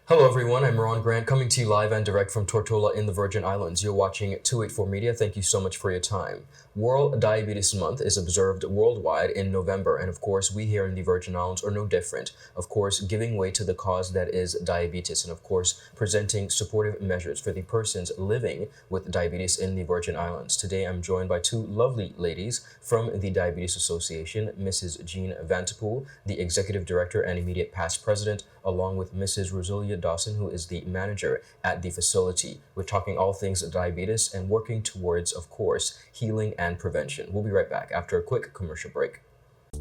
Hello everyone, I'm Ron Grant coming to you live and direct from Tortola in the Virgin Islands. You're watching 284 Media. Thank you so much for your time. World Diabetes Month is observed worldwide in November, and of course we here in the Virgin Islands are no different. Of course, giving way to the cause that is diabetes, and of course presenting supportive measures for the persons living with diabetes in the Virgin Islands. Today I'm joined by two lovely ladies from the Diabetes Association, Mrs. Jean Vanterpool, the Executive Director and immediate past President, along with Mrs. Roselia Dawson, who is the manager at the facility. We're talking all things diabetes and working towards, of course, healing and prevention. We'll be right back after a quick commercial break.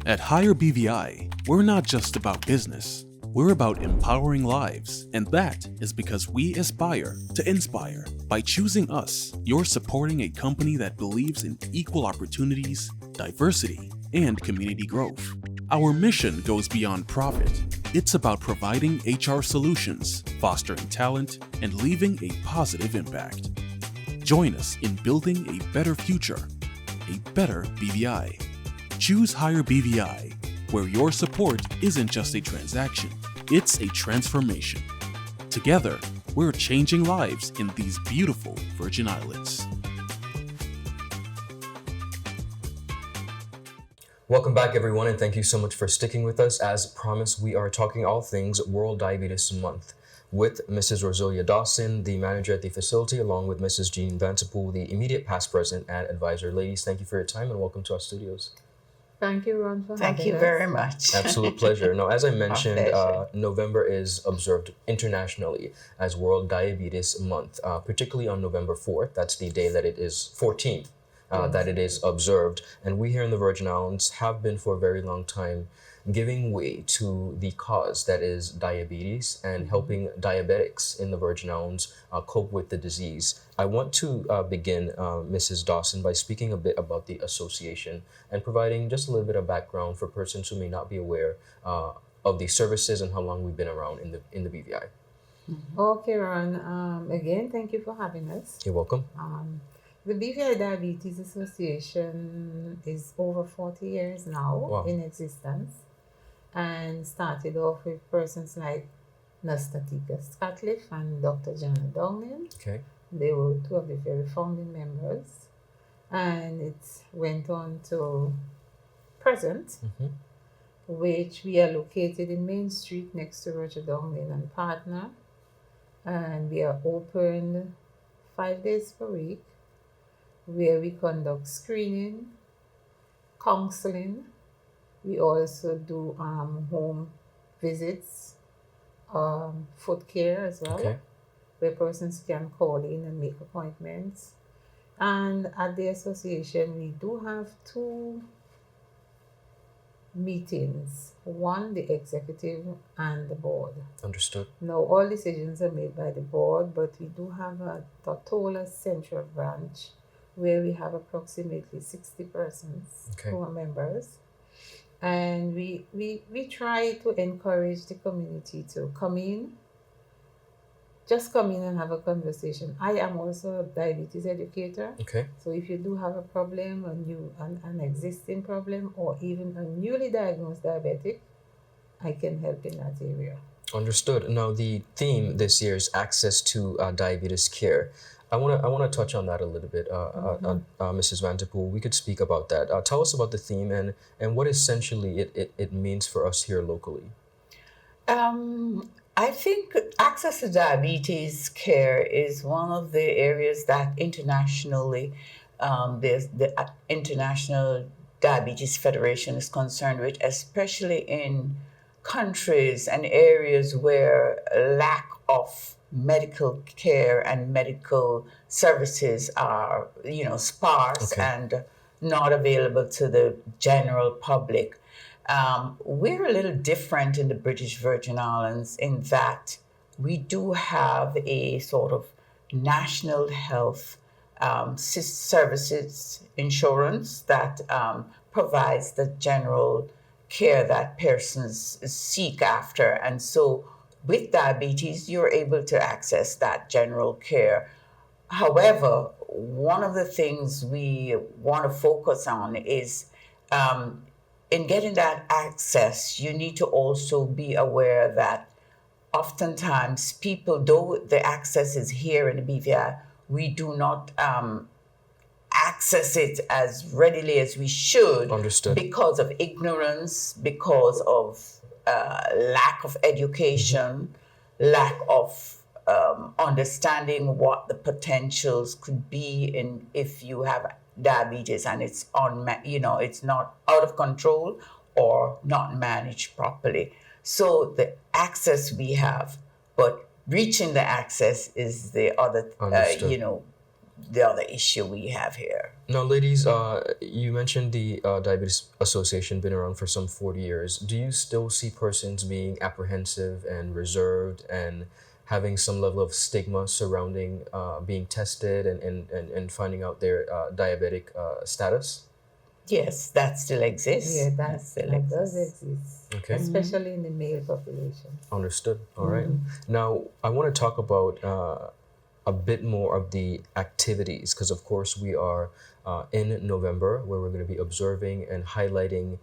At Higher BVI, we're not just about business. We're about empowering lives, and that is because we aspire to inspire. By choosing us, you're supporting a company that believes in equal opportunities, diversity, and community growth. Our mission goes beyond profit. It's about providing HR solutions, fostering talent, and leaving a positive impact. Join us in building a better future, a better BVI. Choose Higher BVI, where your support isn't just a transaction, it's a transformation. Together, we're changing lives in these beautiful Virgin Islands. Welcome back everyone, and thank you so much for sticking with us. As promised, we are talking all things World Diabetes Month with Mrs. Roselia Dawson, the manager at the facility, along with Mrs. Jean Vanterpool, the immediate past president and advisor. Ladies, thank you for your time and welcome to our studios. Thank you, Ron, for Thank having you us. very much. Absolute pleasure. Now, as I mentioned, pleasure. November is observed internationally as World Diabetes Month, particularly on November 4th. That's the day that it is 14th. That it is observed. And we here in the Virgin Islands have been for a very long time giving way to the cause that is diabetes and helping diabetics in the Virgin Islands cope with the disease. I want to begin, Mrs. Dawson, by speaking a bit about the association and providing just a little bit of background for persons who may not be aware of the services and how long we've been around in the BVI. Okay, Ron. Again, thank you for having us. You're welcome. The BVI Diabetes Association is over 40 years now in existence and started off with persons like Nastatika Scatliff and Dr. Jana Downing. Okay. They were two of the very founding members, and it went on to present, which we are located in Main Street next to Roger Downing and Partner, and we are open 5 days per week, where we conduct screening, counseling. We also do home visits, foot care as well, where persons can call in and make appointments. And at the association, we do have two meetings, one the executive and the board. Understood. Now, all decisions are made by the board, but we do have a Tortola Central branch where we have approximately 60 persons who are members. And we try to encourage the community to come in and have a conversation. I am also a diabetes educator. Okay. So if you do have a problem, an existing problem, or even a newly diagnosed diabetic, I can help in that area. Understood. Now, the theme this year is access to diabetes care. I want to touch on that a little bit, Mrs. Vanterpool. We could speak about that. Tell us about the theme and what essentially it means for us here locally. I think access to diabetes care is one of the areas that internationally there's the International Diabetes Federation is concerned with, especially in countries and areas where lack of medical care and medical services are, sparse and not available to the general public. We're a little different in the British Virgin Islands in that we do have a sort of national health services insurance that provides the general care that persons seek after. And so with diabetes, you're able to access that general care. However, one of the things we want to focus on is in getting that access, you need to also be aware that oftentimes people, though the access is here in the BVI, we do not access it as readily as we should. Understood. Because of ignorance, because of lack of education, lack of understanding what the potentials could be in if you have diabetes and it's it's not out of control or not managed properly. So the access we have, but reaching the access is the other the other issue we have here. Now, ladies, you mentioned the Diabetes Association been around for some 40 years. Do you still see persons being apprehensive and reserved and having some level of stigma surrounding being tested and finding out their diabetic status? Yes, that still exists. Yeah, that does exist. Okay. Especially in the male population. Understood. All right. Now, I want to talk about a bit more of the activities, because of course we are in November, where we're going to be observing and highlighting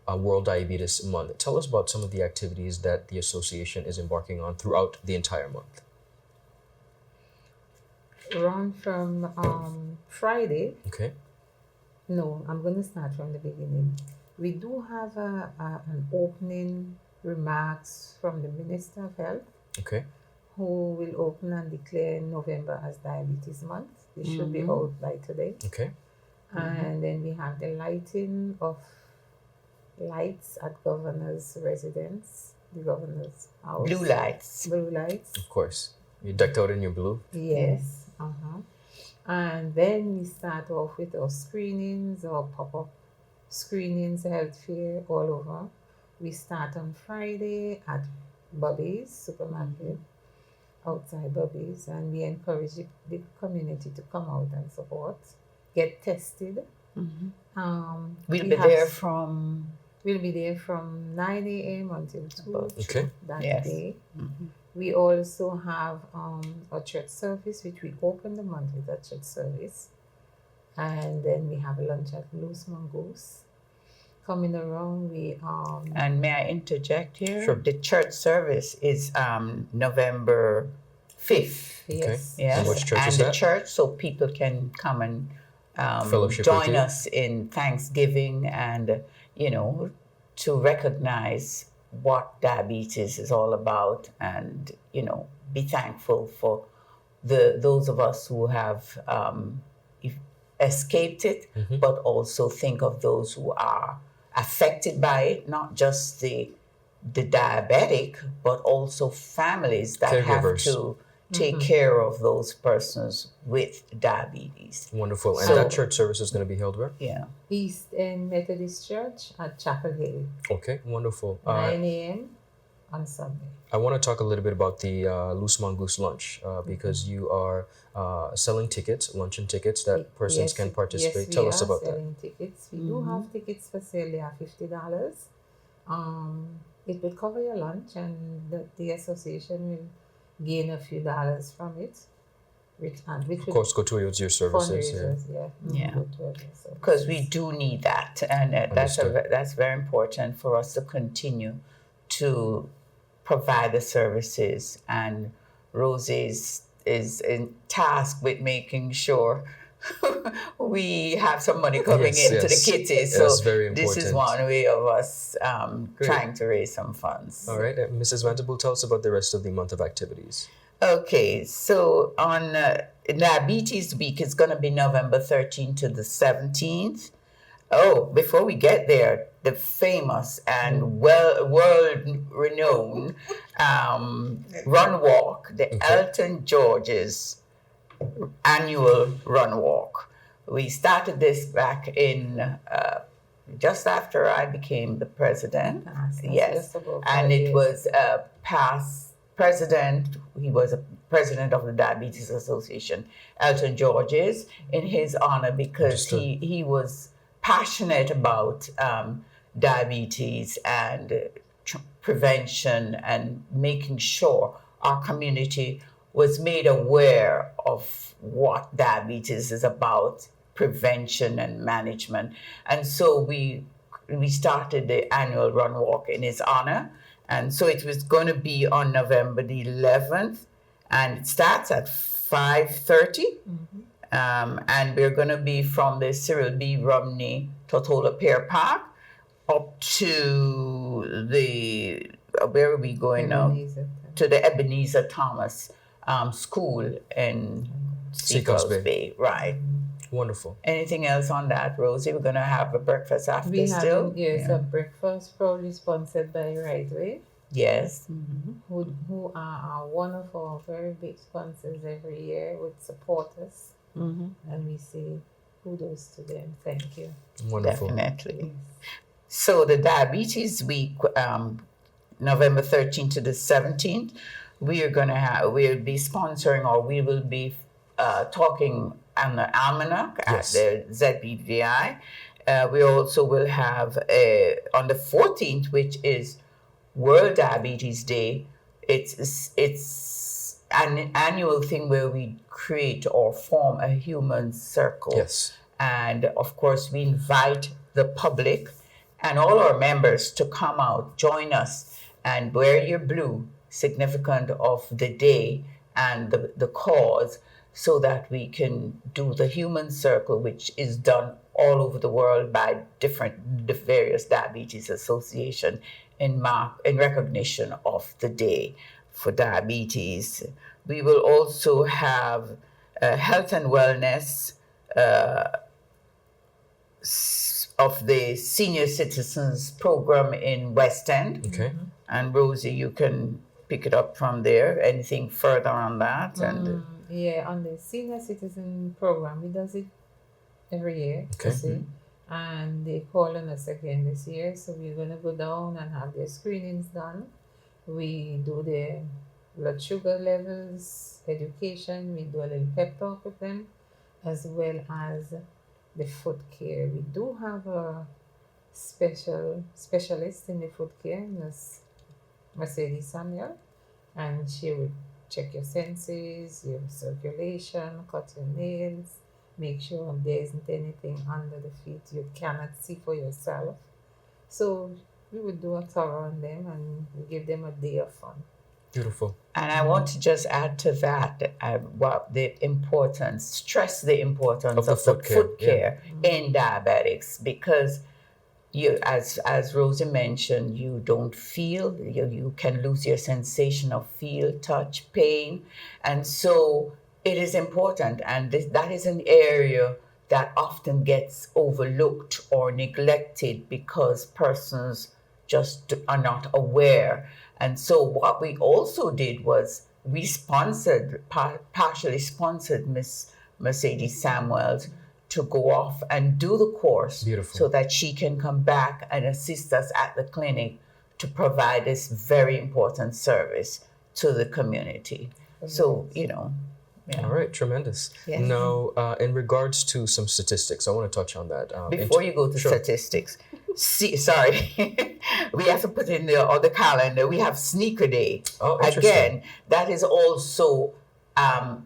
World Diabetes Month. Tell us about some of the activities that the association is embarking on throughout the entire month. Ron, from Friday. Okay. No, I'm going to start from the beginning. We do have an opening remarks from the Minister of Health, Okay. who will open and declare November as Diabetes Month. It should be out by today. Okay. And then we have the lighting of lights at governor's residence, the governor's house. Blue lights. Blue lights. Of course. You decked out in your blue. Yes. And then we start off with our screenings or pop-up screenings, health fair all over. We start on Friday at Bobby's supermarket, outside Bobby's, and we encourage the community to come out and support, get tested. We'll we be have- there from We'll be there from 9 a.m. until 2 Okay. that Yes. day. We also have a church service, which we open the month with a church service. And then we have a lunch at Loose Mongoose. Coming around, we and may I interject here? Sure. The church service is November 5th. yes. Yes. And which church is the that? church, so people can come and Fellowship with join you. us in Thanksgiving and, to recognize what diabetes is all about and, be thankful for those of us who have escaped it, but also think of those who are affected by it, not just the diabetic, but also families that have Caregivers. to take care of those persons with diabetes. Wonderful. And So- that church service is going to be held where? Yeah. East End Methodist Church at Chapel Hill, Okay. Wonderful. 9 a.m. on Sunday. I want to talk a little bit about the Loose Mongoose lunch because you are selling tickets, luncheon tickets that persons can participate. Yes, Tell we us are about that. selling tickets. We do have tickets for sale. They are $50. It will cover your lunch, and the association will gain a few dollars from it, which Of course, go towards your services. Yeah. fundraisers. Yeah. Go towards your services. Because we do need that, and Understood. that's very important for us to continue to provide the services. And Rosie is in task with making sure we have some money coming Yes, into yes. the kitty. So That's very this is important. one way of us Great. trying to raise some funds. All right. Mrs. Vanterpool, tell us about the rest of the month of activities. Okay, so on Diabetes Week, it's going to be November 13th to the 17th. Oh, before we get there, the famous and world-renowned run walk, the Elton George's annual run walk. We started this back in just after I became the president. That's Yes, just about and 5 it years. was past president. He was a president of the Diabetes Association, Elton George's, in his honor because Understood. he was passionate about diabetes and prevention and making sure our community was made aware of what diabetes is about, prevention and management. And so we started the annual run walk in his honor, And so it was going to be on November the 11th, and it starts at 5:30. And we're going to be from the Cyril B. Romney Tortola Pear Park up to the, where are we going now? To the Ebenezer Thomas School in Seacoast Bay. Right. Wonderful. Anything else on that, Rosie? We're going to have a breakfast after still? Yes, a breakfast probably sponsored by Right Way. Yes. Who are one of our very big sponsors every year, would support us. And we say kudos to them. Thank you. Wonderful. Definitely. Yes. So the Diabetes Week, November 13th to the 17th, we'll be sponsoring, or we will be talking on the almanac at the ZBVI. We also will have on the 14th, which is World Diabetes Day. It's an annual thing where we create or form a human circle. Yes. And of course, we invite the public and all our members to come out, join us, and wear your blue, significant of the day and the cause, so that we can do the human circle, which is done all over the world by the various diabetes association in recognition of the day for diabetes. We will also have health and wellness of the senior citizens program in West End. Okay. And Rosie, you can pick it up from there. Anything further on that? On the senior citizen program, we does it every year. Okay. And they call on us again this year, so we're going to go down and have their screenings done. We do their blood sugar levels, education, we do a little pep talk with them, as well as the foot care. We do have a specialist in the foot care, Ms. Mercedes Samuel, and she would check your senses, your circulation, cut your nails, make sure there isn't anything under the feet you cannot see for yourself. So we would do a thorough on them and give them a day of fun. Beautiful. And I want to just add to that stress the importance of the foot care in diabetics, because you, as Rosie mentioned, you don't feel, you can lose your sensation of feel, touch, pain. And so it is important. And that is an area that often gets overlooked or neglected because persons just are not aware. And so what we also did was we partially sponsored Miss Mercedes Samuels to go off and do the course. Beautiful. So that she can come back and assist us at the clinic to provide this very important service to the community. So, All right, tremendous. Yes. Now, in regards to some statistics, I want to touch on that. Before you go to statistics, we have to put in the calendar, we have Sneaker Day. Oh, interesting. Again, that is also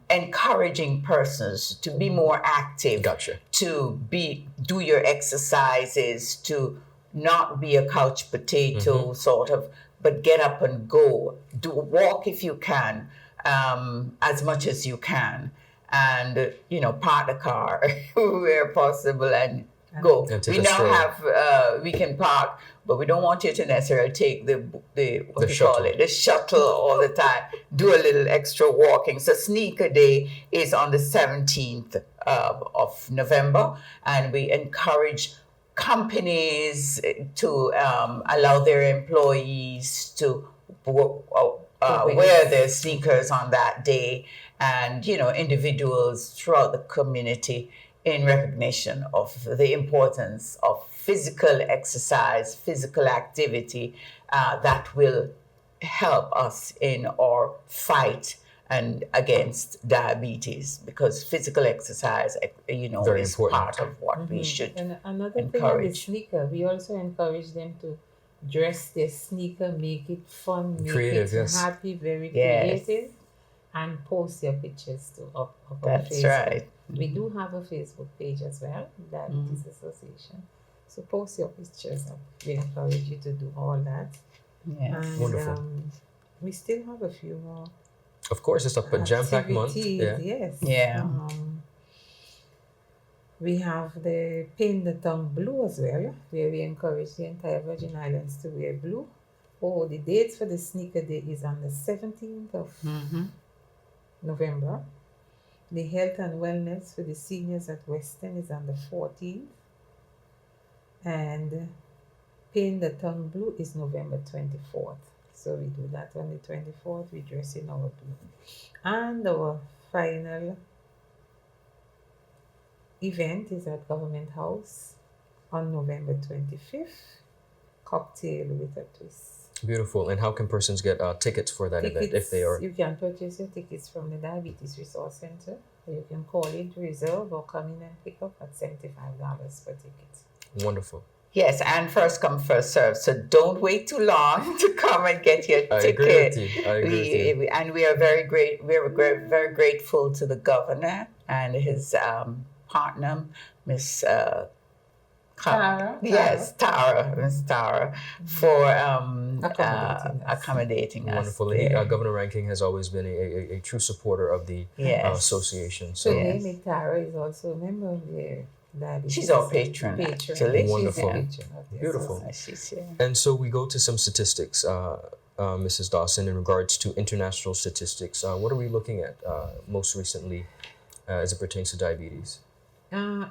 encouraging persons to be more active. Gotcha. To do your exercises, to not be a couch potato sort of, but get up and go. Walk if you can, as much as you can, and park the car where possible and go. We now have we can park, but we don't want you to necessarily take the shuttle all the time. Do a little extra walking. So Sneaker Day is on the 17th of November, and we encourage companies to allow their employees to wear their sneakers on that day, and individuals throughout the community, in recognition of the importance of physical exercise, physical activity that will help us in our fight and against diabetes, because physical exercise, Very is important. part of what we should And another encourage. thing on the sneaker, we also encourage them to dress their sneaker, make it fun, make Creative, it yes. happy, very Yes. creative, and post your pictures up on That's Facebook. right. We do have a Facebook page as well, Diabetes Association. So post your pictures up. We encourage you to do all that. Yes. And Wonderful. we still have a few more Of course, it's a jam-packed month. activities. Yeah. Yes. Yeah. We have the Paint the Tongue Blue as well, where we encourage the entire Virgin Islands to wear blue. Oh, the dates for the sneaker day is on the 17th of November. The health and wellness for the seniors at Western is on the 14th. And Paint the Tongue Blue is November 24th. So we do that on the 24th. We dress in our blue. And our final event is at Government House on November 25th. Cocktail with a twist. Beautiful. And how can persons get tickets for that event if they are? You can purchase your tickets from the Diabetes Resource Center, or you can call in to reserve or come in and pick up at $75 per ticket. Wonderful. Yes, and first come, first serve. So don't wait too long to come and get your I ticket. agree with you. I agree with you. And we are very great. We are very grateful to the governor and his partner, Miss Tara. Yes, Miss Tara, for accommodating us. Wonderful. there. Governor Ranking has always been a true supporter of the Yes. association. So So Yes. Amy Tara is also a member of the Diabetes. She's our patron, actually. Wonderful. She's a patron of the Beautiful. association. She's here. And so we go to some statistics, Mrs. Dawson, in regards to international statistics. What are we looking at most recently as it pertains to diabetes?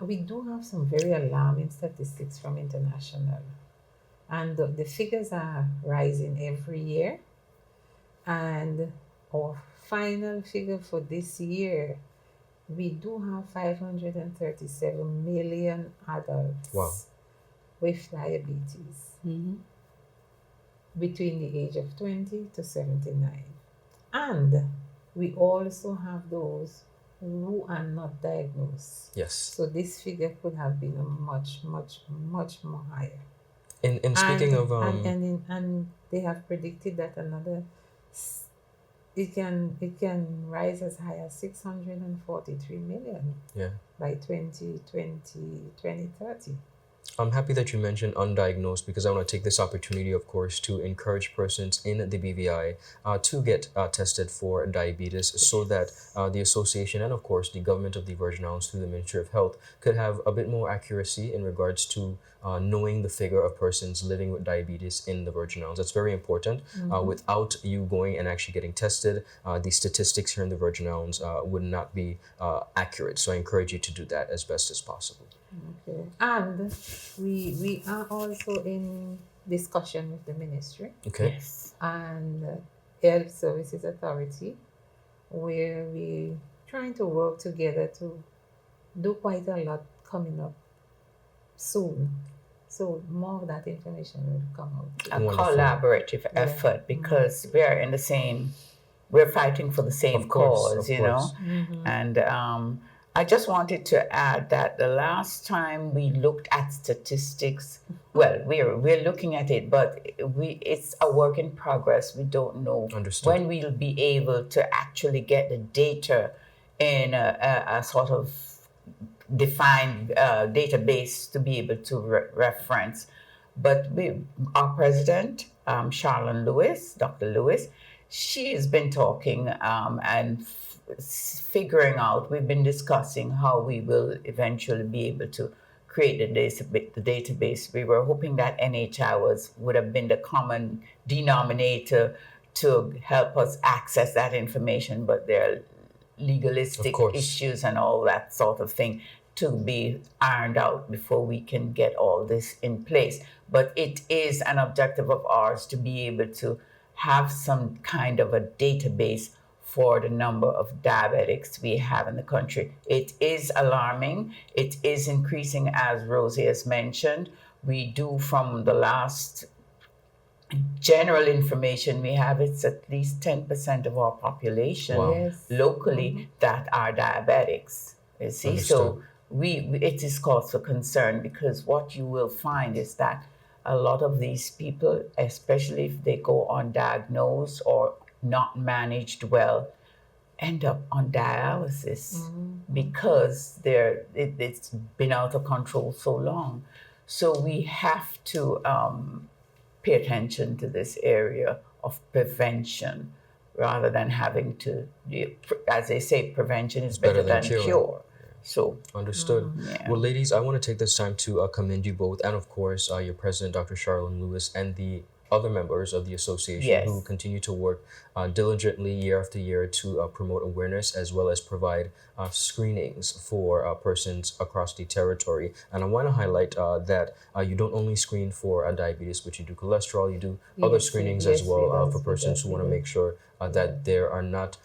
We do have some very alarming statistics from international, and the figures are rising every year. And our final figure for this year, we do have 537 million adults Wow. with diabetes between the age of 20 to 79. And we also have those who are not diagnosed. Yes. So this figure could have been a much more higher. In speaking of And they have predicted that it can rise as high as 643 million yeah. by 2030. I'm happy that you mentioned undiagnosed because I want to take this opportunity, of course, to encourage persons in the BVI to get tested for diabetes so that the association and, of course, the government of the Virgin Islands through the Ministry of Health could have a bit more accuracy in regards to knowing the figure of persons living with diabetes in the Virgin Islands. That's very important. Without you going and actually getting tested, the statistics here in the Virgin Islands would not be accurate. So I encourage you to do that as best as possible. Okay. And we are also in discussion with the ministry Okay. Yes. and Health Services Authority, where we trying to work together to do quite a lot coming up soon. So more of that information will come out. A Wonderful. collaborative effort because we are in the same, we're fighting for the same Of course, cause, of you know. course. And I just wanted to add that the last time we looked at statistics, well, we're looking at it, but it's a work in progress. We don't know Understood. when we'll be able to actually get the data in a sort of defined database to be able to reference. But our president, Charlene Lewis, Dr. Lewis, she has been talking and figuring out, we've been discussing how we will eventually be able to create the database. We were hoping that NHI would have been the common denominator to help us access that information, but there are legalistic issues and all that sort of thing to be ironed out before we can get all this in place. But it is an objective of ours to be able to have some kind of a database for the number of diabetics we have in the country. It is alarming. It is increasing, as Rosie has mentioned. We do, from the last general information we have, it's at least 10% of our population locally that are diabetics. You see, so it is cause for concern, because what you will find is that a lot of these people, especially if they go undiagnosed or not managed well, end up on dialysis because it's been out of control so long. So we have to pay attention to this area of prevention rather than having to, as they say, prevention is better than cure. So, understood. yeah. Well, ladies, I want to take this time to commend you both, and of course, your president, Dr. Charlene Lewis, and the other members of the association who continue to work diligently year after year to promote awareness as well as provide screenings for persons across the territory. And I want to highlight that you don't only screen for diabetes, but you do cholesterol, you do other screenings as well for persons who want to make sure that there are not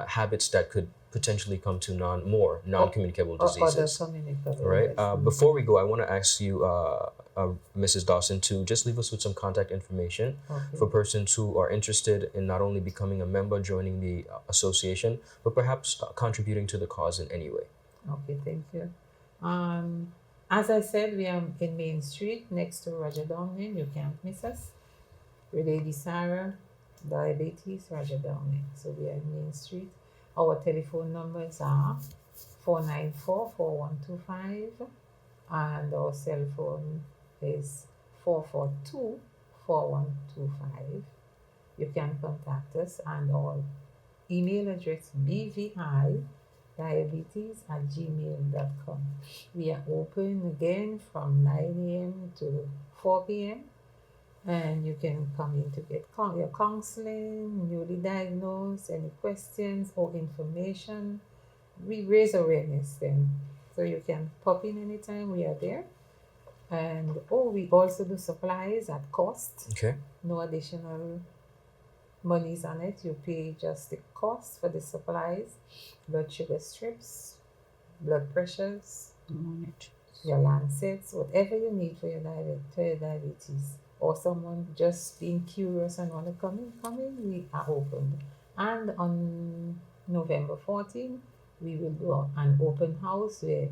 habits that could potentially come to non-communicable diseases. Right. Before we go, I want to ask you, Mrs. Dawson, to just leave us with some contact information for persons who are interested in not only becoming a member, joining the association, but perhaps contributing to the cause in any way. Okay, thank you. As I said, we are in Main Street next to Roger Downing. You can't miss us. Lady Sarah, Diabetes, Roger Downing. So we are in Main Street. Our telephone numbers are 494-4125 and our cell phone is 442-4125. You can contact us, and our email address BVI diabetes@gmail.com. We are open again from 9 a.m. to 4 p.m. and you can come in to get your counseling, newly diagnosed, any questions or information. We raise awareness then. So you can pop in anytime, we are there. And we also do supplies at cost. Okay. No additional monies on it. You pay just the cost for the supplies, blood sugar strips, blood pressures, your lancets, whatever you need for your diabetes. Or someone just being curious and want to come in, we are open. And on November 14th, we will do an open house where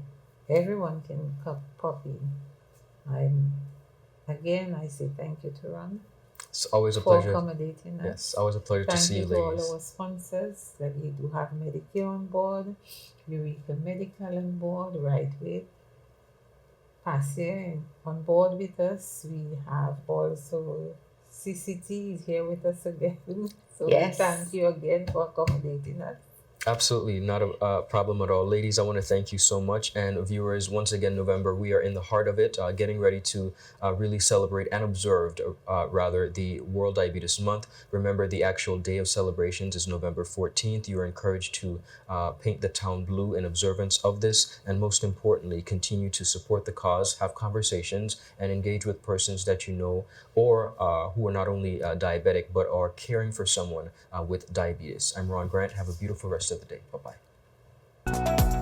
everyone can pop in. Again, I say thank you to Ronn. It's always a for pleasure. accommodating us. Yes, always a pleasure to see you, Thank you to ladies. all our sponsors that we do have Medicare on board, Eureka Medical on board, Right Way, Passia on board with us. We have also CCT is here with us again. So Yes. thank you again for accommodating us. Absolutely, not a problem at all. Ladies, I want to thank you so much. And viewers, once again, November, we are in the heart of it, getting ready to really celebrate and observe, rather, the World Diabetes Month. Remember, the actual day of celebrations is November 14th. You are encouraged to paint the town blue in observance of this. And most importantly, continue to support the cause, have conversations, and engage with persons that you know or who are not only diabetic, but are caring for someone with diabetes. I'm Ron Grant. Have a beautiful rest of the day. Bye-bye.